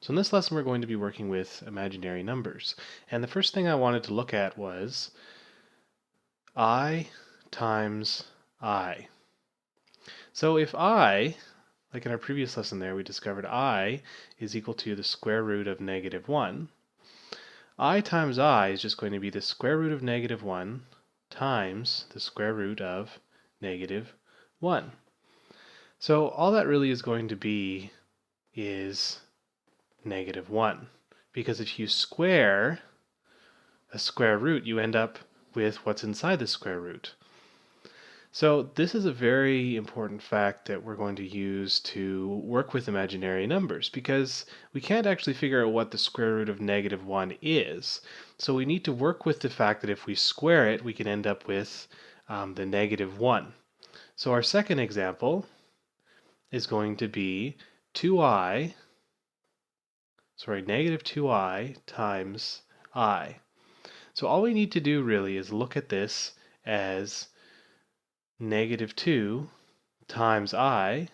So in this lesson we're going to be working with imaginary numbers. And the first thing I wanted to look at was I times I. So if I, like in our previous lesson there, we discovered I is equal to the square root of -1. I times I is just going to be the square root of -1 times the square root of -1. So all that really is going to be is -1, because if you square a square root, you end up with what's inside the square root. So this is a very important fact that we're going to use to work with imaginary numbers, because we can't actually figure out what the square root of -1 is. So we need to work with the fact that if we square it, we can end up with the -1. So our second example is going to be -2i times I. So all we need to do really is look at this as -2 times I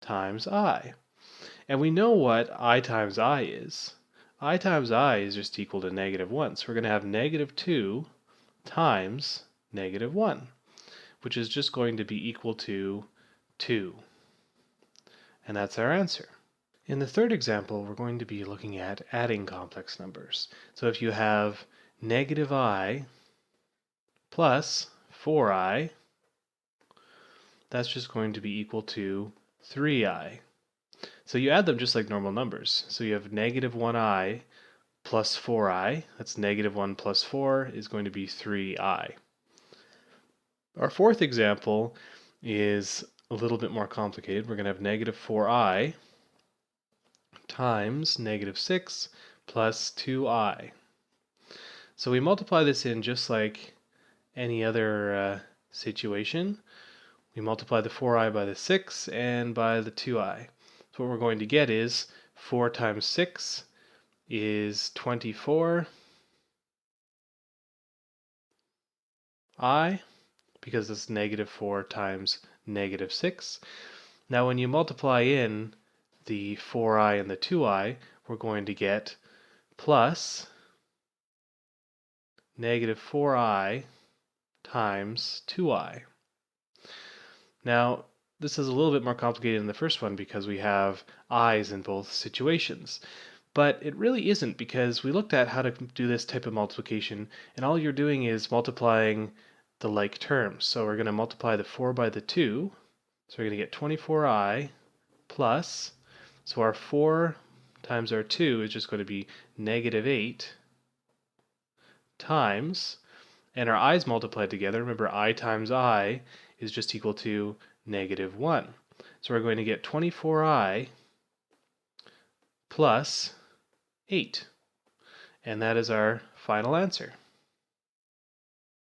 times I. And we know what I times I is. I times I is just equal to -1. So we're going to have -2 times -1, which is just going to be equal to 2. And that's our answer. In the third example, we're going to be looking at adding complex numbers. So if you have -I plus 4i, that's just going to be equal to 3i. So you add them just like normal numbers. So you have -1i plus 4i, that's -1 plus 4 is going to be 3i. Our fourth example is a little bit more complicated. We're going to have -4i times -6 plus 2i. So we multiply this in just like any other situation. We multiply the 4i by the 6 and by the 2i. So what we're going to get is 4 times 6 is 24i, because it's -4 times -6. Now when you multiply in the 4i and the 2i, we're going to get plus -4i times 2i. Now, this is a little bit more complicated than the first one because we have i's in both situations. But it really isn't, because we looked at how to do this type of multiplication, and all you're doing is multiplying the like terms. So we're going to multiply the 4 by the 2. So we're going to get 24i plus, so our 4 times our 2 is just going to be -8 times, and our i's multiplied together, remember I times I is just equal to -1. So we're going to get 24i plus 8. And that is our final answer.